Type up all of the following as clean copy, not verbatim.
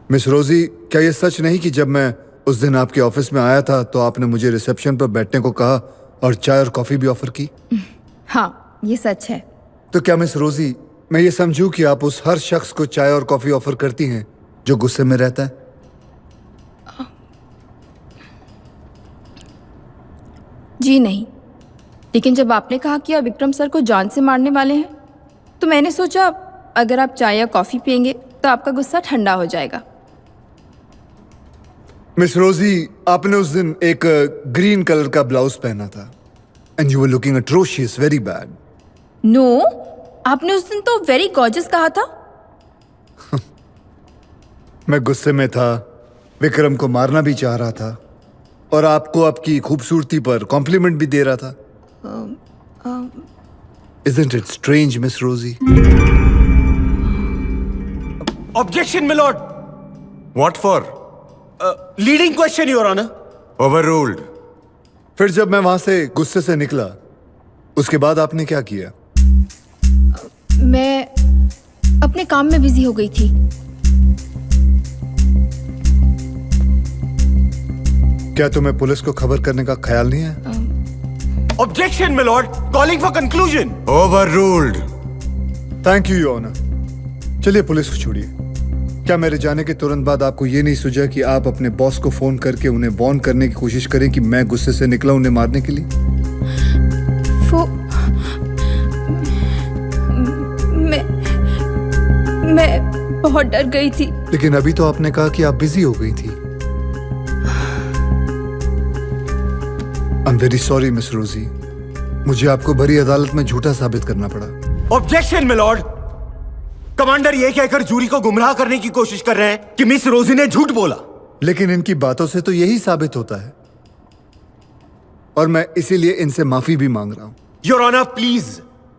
Miss Rosie, क्या ये सच नहीं कि जब मैं उस दिन आपके ऑफिस में आया था तो आपने मुझे रिसेप्शन पर बैठने को कहा और चाय और कॉफी भी ऑफर की? हाँ, ये सच है। तो क्या मिस रोजी, मैं ये समझूं कि आप उस हर शख्स को चाय और कॉफी ऑफर करती हैं जो गुस्से में रहता है? जी नहीं, लेकिन जब आपने कहा कि आप विक्रम सर को जान से मारने वाले हैं तो मैंने सोचा अगर आप चाय या कॉफी पियेंगे तो आपका गुस्सा ठंडा हो जाएगा। मिस रोजी, आपने उस दिन एक ग्रीन कलर का ब्लाउज पहना था and you were looking atrocious, very bad. No, आपने उस दिन तो वेरी गॉर्जियस कहा था। मैं गुस्से में था, विक्रम को मारना भी चाह रहा था और आपको आपकी खूबसूरती पर कॉम्प्लीमेंट भी दे रहा था। Isn't it strange, Miss Rosie? Objection, my lord. What for? Leading question, Your Honor. Overruled. फिर जब मैं वहां से गुस्से से निकला, उसके बाद आपने क्या किया? मैं अपने काम में बिजी हो गई थी। क्या तुम्हें पुलिस को खबर करने का ख्याल नहीं है? Objection, my lord. Calling for conclusion. Overruled. Thank you, your honour. चलिए पुलिस को छोड़िए। क्या मेरे जाने के तुरंत बाद आपको ये नहीं सूझा कि आप अपने बॉस को फोन करके उन्हें वार्न करने की कोशिश करें कि मैं गुस्से से निकला उन्हें मारने के लिए? मैं बहुत डर गई थी। लेकिन अभी तो आपने कहा कि आप बिजी हो गई थी। I am very sorry miss Rosie, मुझे आपको भरी अदालत में झूठा साबित करना पड़ा। Objection, my lord. कमांडर ये कहकर जूरी को गुमराह करने की कोशिश कर रहे हैं कि मिस रोजी ने झूठ बोला। लेकिन इनकी बातों से तो यही साबित होता है और मैं इसीलिए इनसे माफी भी मांग रहा हूं। Your Honor, please.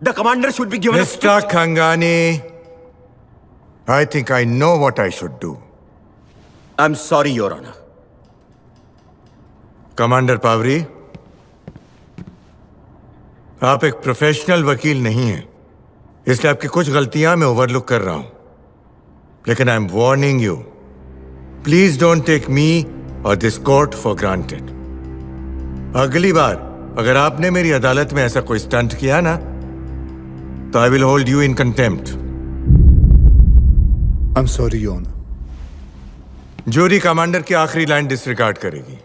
The commander should be given Mr. Khangani, I think I know what I should do. I'm sorry, Your Honor. Commander Pawri, आप एक प्रोफेशनल वकील नहीं हैं, इसलिए आपकी कुछ गलतियां मैं ओवरलुक कर रहा हूं। लेकिन I am warning you, please don't take me और दिस कोर्ट फॉर ग्रांटेड। अगली बार अगर आपने मेरी अदालत में ऐसा कोई स्टंट किया ना, तो I will hold you in contempt. I am sorry your honour. Jury commander की आखिरी लाइन डिसरिगार्ड करेगी।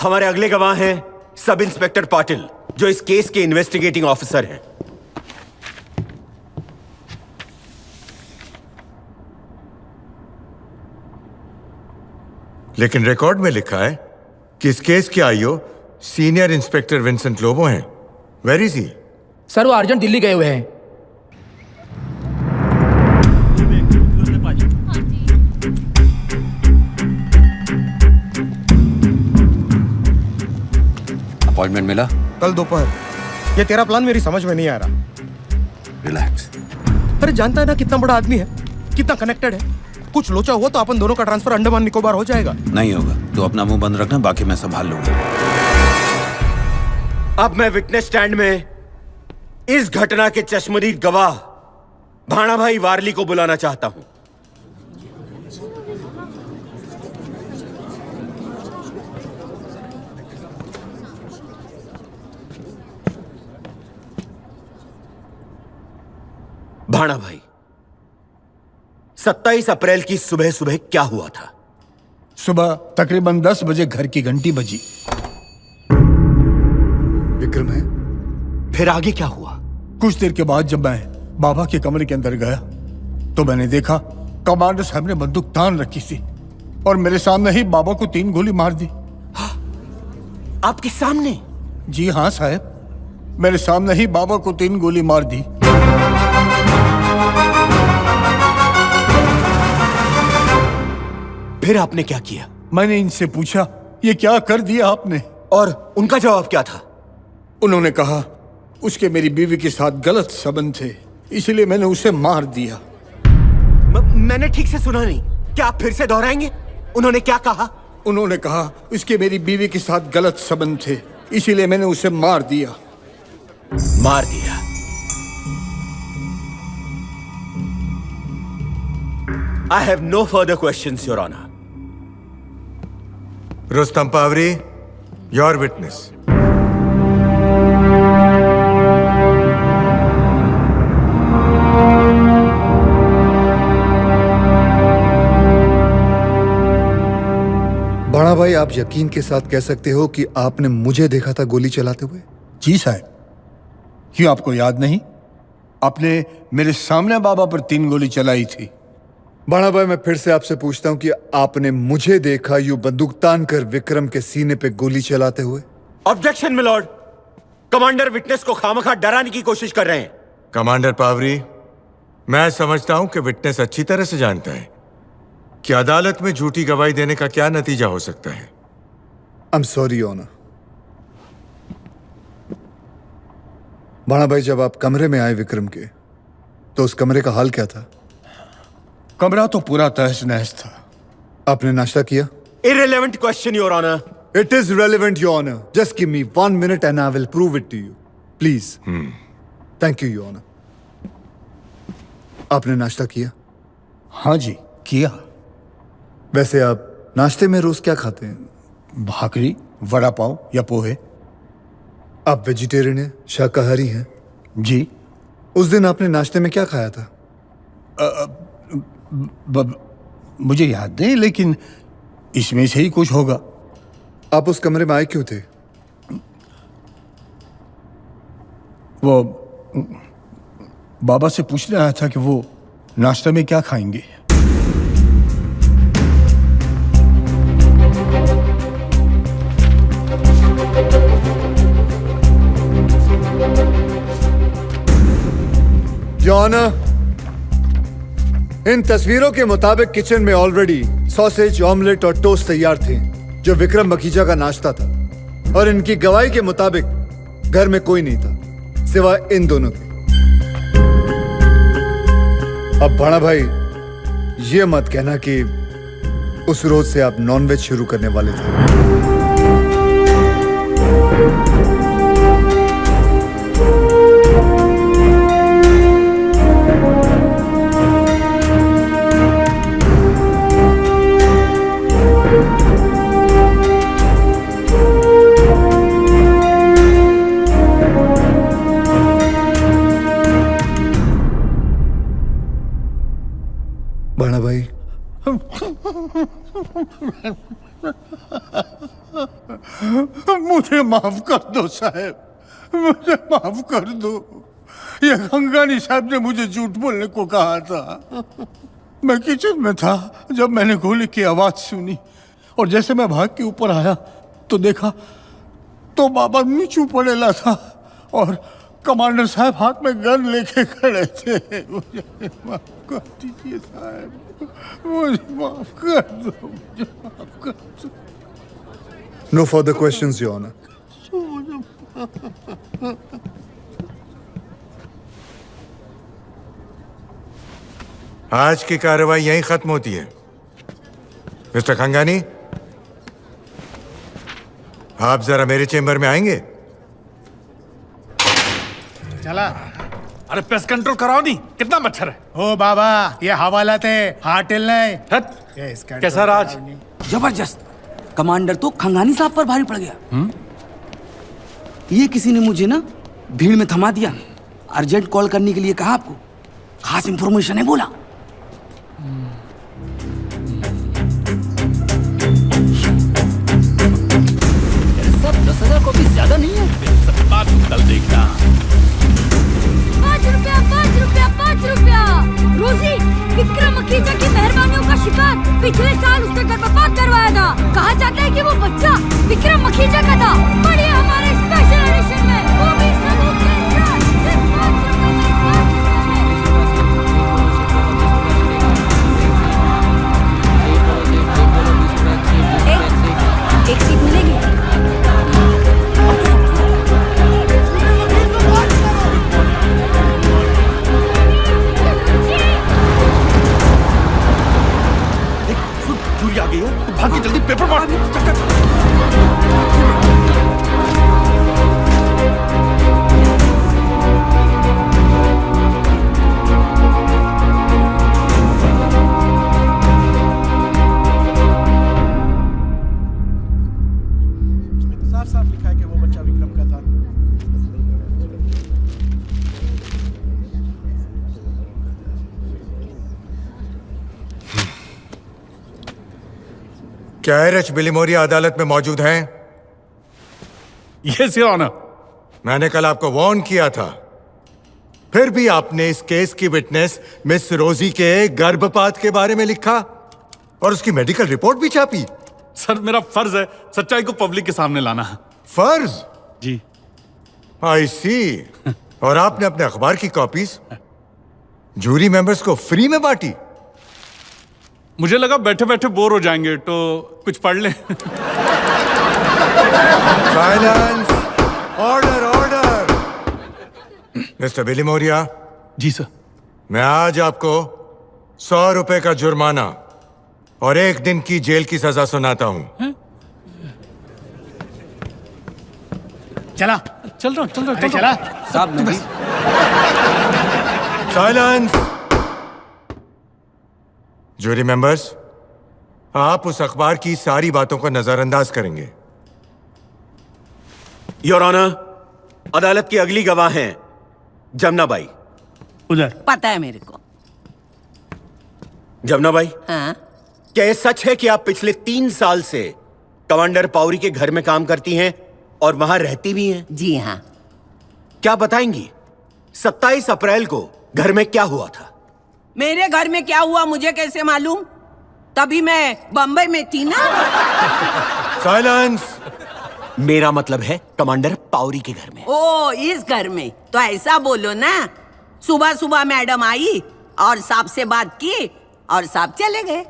हमारे अगले गवाह हैं सब इंस्पेक्टर पाटिल, जो इस केस के इन्वेस्टिगेटिंग ऑफिसर हैं। लेकिन रिकॉर्ड में लिखा है कि इस केस के IO senior inspector Vincent Lobo हैं। Where is he? सर, वो अर्जेंट दिल्ली गए हुए हैं। अपॉइंटमेंट मिला? कल दोपहर। ये तेरा प्लान मेरी समझ में नहीं आ रहा। रिलैक्स। अरे जानता है ना कितना बड़ा आदमी है, कितना कनेक्टेड है। कुछ लोचा हुआ तो अपन दोनों का ट्रांसफर अंडमान निकोबार हो जाएगा। नहीं होगा तो अपना मुंह बंद रखना, बाकी मैं संभाल लूंगा। अब मैं विटनेस स्टैंड में इस घटना के चश्मदीद गवाह भाणा भाई वारली को बुलाना चाहता हूं। भाणा भाई, 27 अप्रैल की सुबह सुबह क्या हुआ था? सुबह तकरीबन 10 बजे घर की घंटी बजी। विक्रम है? फिर आगे क्या हुआ? कुछ देर के बाद जब मैं बाबा के कमरे के अंदर गया तो मैंने देखा कमांडर साहब ने बंदूक तान रखी थी और मेरे सामने ही बाबा को 3 गोली मार दी। आपके सामने? जी हाँ साहब, मेरे सामने ही बाबा को 3 गोली मार दी। फिर आपने क्या किया? मैंने इनसे पूछा, ये क्या कर दिया आपने? और उनका जवाब क्या था? उन्होंने कहा उसके मेरी बीवी के साथ गलत संबंध थे, इसलिए मैंने उसे मार दिया। मैंने ठीक से सुना नहीं, क्या आप फिर से दोहराएंगे? उन्होंने क्या कहा? उन्होंने कहा उसके मेरी बीवी के साथ गलत संबंध थे, इसीलिए मैंने उसे मार दिया। मार दिया? I have no further questions, Your Honor. Rustam Pavri, your witness. बड़ा भाई, आप यकीन के साथ कह सकते हो कि आपने मुझे देखा था गोली चलाते हुए? जी साहब। क्यों आपको याद नहीं? आपने मेरे सामने बाबा पर 3 गोली चलाई थी। बड़ा भाई, मैं फिर से आपसे पूछता हूं कि आपने मुझे देखा यूं बंदूक तान कर विक्रम के सीने पे गोली चलाते हुए? Objection milord. कमांडर विटनेस को खामखा डराने की कोशिश कर रहे हैं। कमांडर पावरी, मैं समझता हूं कि विटनेस अच्छी तरह से जानता है कि अदालत में झूठी गवाही देने का क्या नतीजा हो सकता है। I am sorry honour. बड़ा भाई, जब आप कमरे में आए विक्रम के, तो उस कमरे का हाल क्या था? कमरा तो पूरा तहस नहस था। आपने नाश्ता किया? Irrelevant question, Your Honor. It is relevant, Your Honor. Just give me 1 minute and I will prove it to you. Please. Thank you, Your Honor. आपने नाश्ता किया? हाँ जी, किया। वैसे आप नाश्ते में रोज क्या खाते हैं? भाकरी, वड़ा पाव या पोहे। आप वेजिटेरियन हैं, शाकाहारी हैं? जी। उस दिन आपने नाश्ते में क्या खाया था? मुझे याद नहीं, लेकिन इसमें से ही कुछ होगा। आप उस कमरे में आए क्यों थे? वो बाबा से पूछने आया था कि वो नाश्ते में क्या खाएंगे। जॉन, इन तस्वीरों के मुताबिक किचन में ऑलरेडी सॉसेज, ऑमलेट और टोस्ट तैयार थे, जो विक्रम मखीजा का नाश्ता था। और इनकी गवाही के मुताबिक घर में कोई नहीं था सिवाय इन दोनों के। अब बड़ा भाई, ये मत कहना कि उस रोज से आप नॉनवेज शुरू करने वाले थे। बड़ा भाई, मुझे माफ कर दो साहब, मुझे माफ कर दो। ये गंगानी साहब ने मुझे झूठ बोलने को कहा था। मैं किचन में था जब मैंने गोली की आवाज सुनी, और जैसे मैं भाग के ऊपर आया तो देखा तो बाबा नीचू पड़ेला था और कमांडर साहब हाथ में गन लेके खड़े थे। मुझे माफ कर दीजिए साहब, मुझे माफ कर दो, मुझे माफ कर दो। No further questions, your honour. आज की कार्रवाई यहीं खत्म होती है। मिस्टर खंगानी, आप जरा मेरे चेंबर में आएंगे? चला। अरे पेस्ट कंट्रोल कराओ नहीं, कितना मच्छर है। ओ बाबा, ये हवालात है, हाथ हिलना है। कैसा राज? जबरदस्त। कमांडर तो खंगानी साहब पर भारी पड़ गया। ये किसी ने मुझे ना भीड़ में थमा दिया, अर्जेंट कॉल करने के लिए कहा। आपको खास इंफॉर्मेशन है बोला। सब 10,000 कॉपी ज्यादा नहीं है। बात कल देखना। 5 रुपया, 5 रुपया, 5 रुपया। रोजी, विक्रम मखीजा की मेहरबानियों का शिकार। पिछले साल उसने गर्भपात करवाया था। कहा जाता है कि वो बच्चा विक्रम मखीजा का था। पढ़िए हमारे स्पेशल एडिशन में, वो भी सबूत के साथ। सिर्फ 5 रुपये में, 5 रुपये में। एक सीट मिलेगी। आ गई है, भाग के जल्दी पेपर मार। क्या एच बिलिमोरिया अदालत में मौजूद हैं? Yes your honour. मैंने कल आपको वार्न किया था, फिर भी आपने इस केस की विटनेस मिस रोजी के गर्भपात के बारे में लिखा और उसकी मेडिकल रिपोर्ट भी छापी। सर मेरा फर्ज है सच्चाई को पब्लिक के सामने लाना। फर्ज? जी। आई सी। और आपने अपने अखबार की कॉपीज जूरी मेंबर्स को फ्री में बांटी? मुझे लगा बैठे बैठे बोर हो जाएंगे तो कुछ पढ़ लें। Silence! Order order! Mister Bilimoria. जी सर। मैं आज आपको 100 रुपए का जुर्माना और 1 दिन की जेल की सजा सुनाता हूं। चला चल रहा चला साहब नहीं। साइलेंस! जूरी मेंबर्स, आप उस अखबार की सारी बातों को नजरअंदाज करेंगे। योर ऑनर, अदालत की अगली गवाह हैं जमुना बाई। उधर पता है मेरे को। जमुना बाई, हाँ? क्या यह सच है कि आप पिछले 3 साल से कमांडर पाउरी के घर में काम करती हैं और वहां रहती भी हैं? जी हाँ। क्या बताएंगी 27 अप्रैल को घर में क्या हुआ था? मेरे घर में क्या हुआ मुझे कैसे मालूम? तभी मैं बम्बई में थी ना। साइलेंस! मेरा मतलब है कमांडर पाउरी के घर में। ओ, इस घर में तो ऐसा बोलो ना। सुबह सुबह मैडम आई और साहब से बात की और साहब चले गए।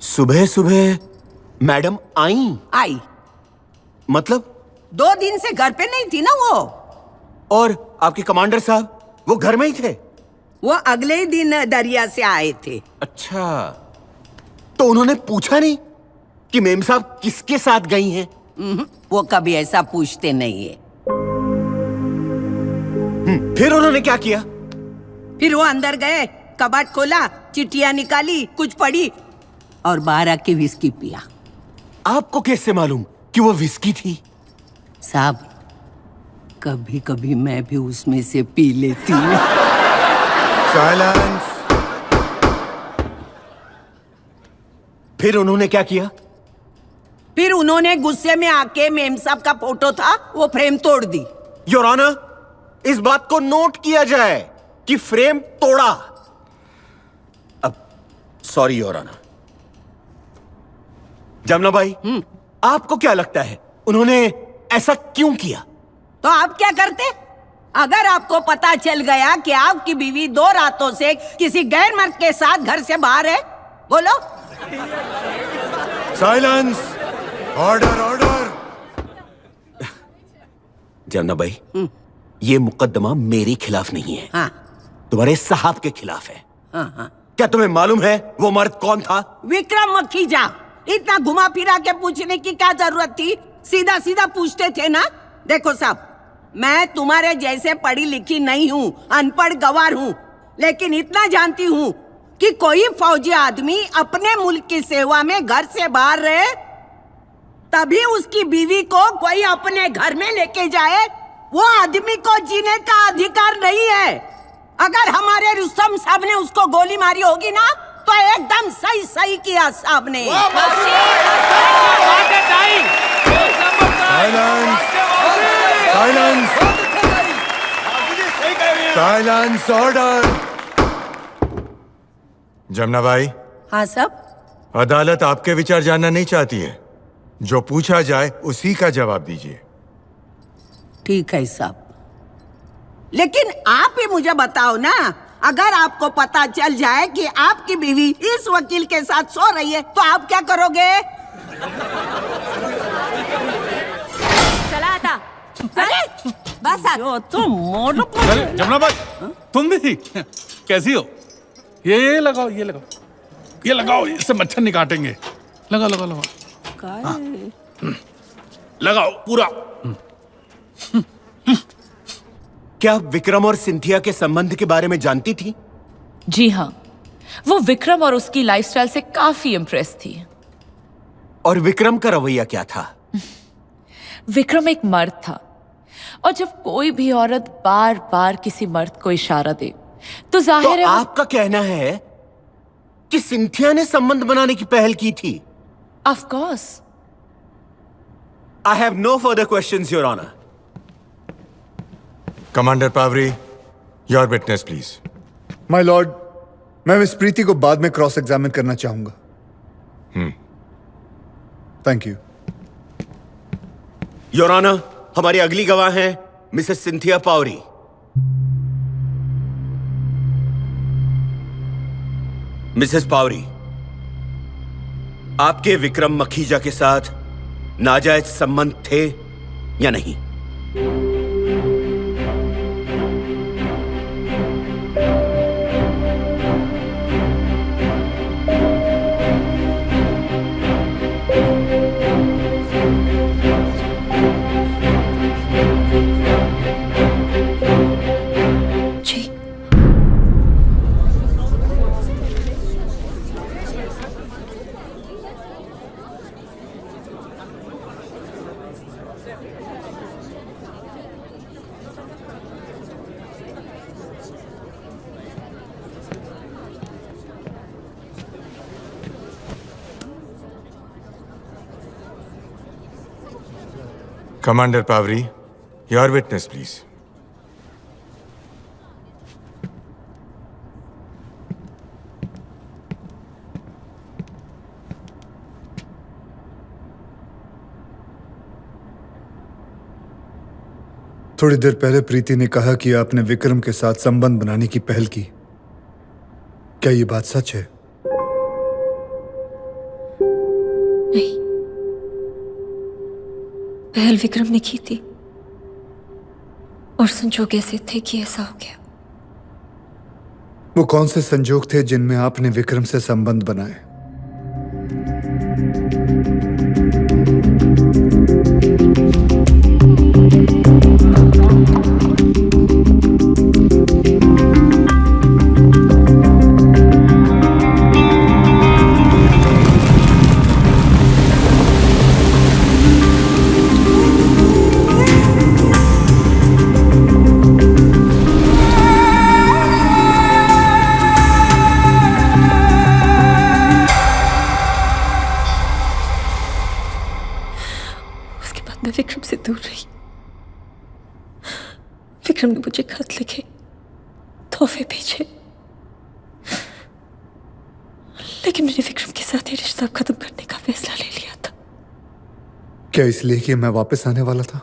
सुबह सुबह मैडम आई? मतलब 2 दिन से घर पे नहीं थी ना वो। और आपके कमांडर साहब वो घर में ही थे? वो अगले ही दिन दरिया से आए थे। अच्छा, तो उन्होंने पूछा नहीं कि मेम साहब किसके साथ गई हैं? वो कभी ऐसा पूछते नहीं है। फिर उन्होंने क्या किया? फिर वो अंदर गए, कबाड़ खोला, चिट्ठियां निकाली, कुछ पढ़ी और बाहर आके विस्की पिया। आपको कैसे मालूम कि वो विस्की थी? साहब, कभी कभी मैं भी उसमें से पी लेती हूँ। साइलेंस! फिर उन्होंने क्या किया? फिर उन्होंने गुस्से में आके मेम साहब का फोटो था वो फ्रेम तोड़ दी। योर ऑनर, इस बात को नोट किया जाए कि फ्रेम तोड़ा। अब sorry your honour. Jamuna Bai, आपको क्या लगता है उन्होंने ऐसा क्यों किया? तो आप क्या करते? अगर आपको पता चल गया कि आपकी बीवी 2 रातों से किसी गैर मर्द के साथ घर से बाहर है, बोलो। Silence! Order order! Jamuna by, ये मुकदमा मेरे खिलाफ नहीं है। हाँ। तुम्हारे साहब के खिलाफ है। हाँ। क्या तुम्हें मालूम है वो मर्द कौन था? विक्रम मखीजा। इतना घुमा फिरा के पूछने की क्या जरूरत थी? सीधा सीधा पूछते थे ना। देखो साहब, मैं तुम्हारे जैसे पढ़ी लिखी नहीं हूँ, अनपढ़ गवार हूँ, लेकिन इतना जानती हूँ कि कोई फौजी आदमी अपने मुल्क की सेवा में घर से बाहर रहे तभी उसकी बीवी को कोई अपने घर में लेके जाए। वो आदमी को जीने का अधिकार नहीं है। अगर हमारे रुस्तम साहब ने उसको गोली मारी होगी ना तो एकदम सही किया साहब ने। Silence! Silence! Order! Jamuna by, हाँ साहब। अदालत आपके विचार जानना नहीं चाहती है। जो पूछा जाए उसी का जवाब दीजिए। ठीक है साहब, लेकिन आप ही मुझे बताओ ना, अगर आपको पता चल जाए कि आपकी बीवी इस वकील के साथ सो रही है तो आप क्या करोगे? चला था। अरे बस तुम मोड़। अरे जमुना बाई, तुम भी कैसी हो? ये लगाओ, ये लगाओ, इससे मच्छर नहीं काटेंगे। लगाओ लगाओ पूरा। क्या आप विक्रम और सिंथिया के संबंध के बारे में जानती थी? जी हाँ, वो विक्रम और उसकी लाइफस्टाइल से काफी इम्प्रेस थी। और विक्रम का रवैया क्या था? विक्रम एक मर्द था और जब कोई भी औरत बार बार किसी मर्द को इशारा दे तो जाहिर है आपका कहना है कि सिंथिया ने संबंध बनाने की पहल की थी? Of course. I have no further questions, Your Honor. Commander Pawri, your witness please. My lord, मैं मिस प्रीति को बाद में क्रॉस एग्जामिन करना चाहूंगा। Thank you. योर ऑनर, हमारी अगली गवाह हैं Mrs Cynthia Pavri. Mrs Pavri, आपके विक्रम मखीजा के साथ नाजायज संबंध थे या नहीं? Commander Pawri, your witness please. थोड़ी देर पहले प्रीति ने कहा कि आपने विक्रम के साथ संबंध बनाने की पहल की। क्या ये बात सच है? नहीं, पहल विक्रम ने की थी और संजोग ऐसे थे कि ऐसा हो गया। वो कौन से संजोग थे जिनमें आपने विक्रम से संबंध बनाए? विक्रम से दूर रही। विक्रम ने मुझे खत लिखे, तोहफे भेजे, लेकिन मैंने विक्रम के साथ ये रिश्ता खत्म करने का फैसला ले लिया था। क्या इसलिए कि मैं वापस आने वाला था?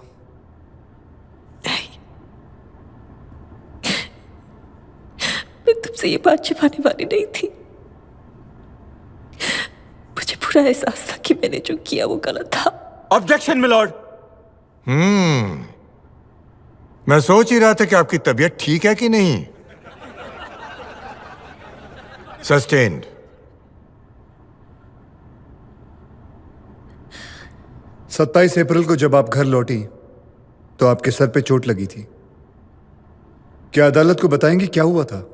नहीं, मैं तुमसे ये बात छिपाने वाली नहीं थी। मुझे पूरा एहसास था कि मैंने जो किया वो गलत था। Objection milord. मैं सोच ही रहा था कि आपकी तबीयत ठीक है कि नहीं। सस्टेन्ड। 27 अप्रैल को जब आप घर लौटी तो आपके सर पे चोट लगी थी। क्या अदालत को बताएंगी क्या हुआ था?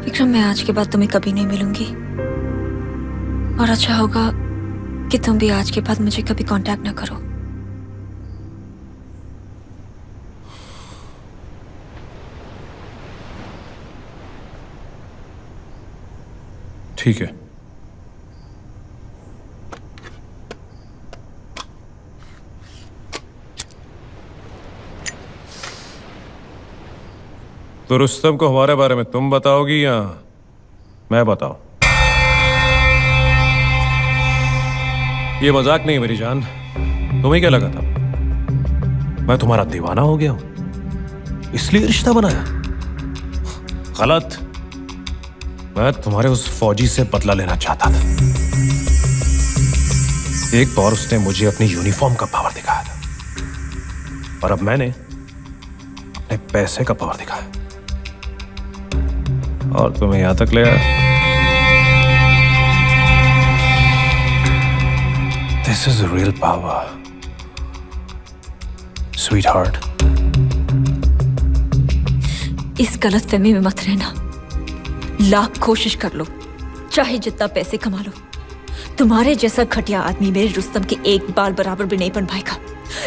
विक्रम, मैं आज के बाद तुम्हें कभी नहीं मिलूंगी और अच्छा होगा कि तुम भी आज के बाद मुझे कभी कांटेक्ट ना करो। ठीक है। तो रुस्तम को हमारे बारे में तुम बताओगी या मैं बताऊं? ये मजाक नहीं मेरी जान। तुम्हें क्या लगा था मैं तुम्हारा दीवाना हो गया हूं इसलिए रिश्ता बनाया? गलत। मैं तुम्हारे उस फौजी से बदला लेना चाहता था। एक बार उसने मुझे अपनी यूनिफॉर्म का पावर दिखाया था और अब मैंने अपने पैसे का पावर दिखाया और तुम्हें यहां तक ले आया। This is a real power, sweetheart. इस गलतफहमी में मत रहना। लाख कोशिश कर लो, चाहे जितना पैसे कमा लो, तुम्हारे जैसा घटिया आदमी मेरे रुस्तम के एक बाल बराबर भी नहीं बन पाएगा।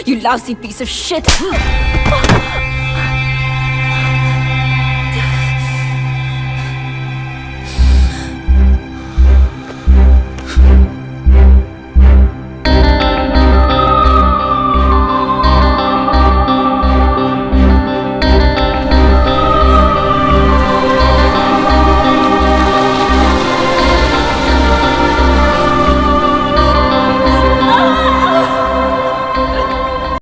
You lousy piece of shit!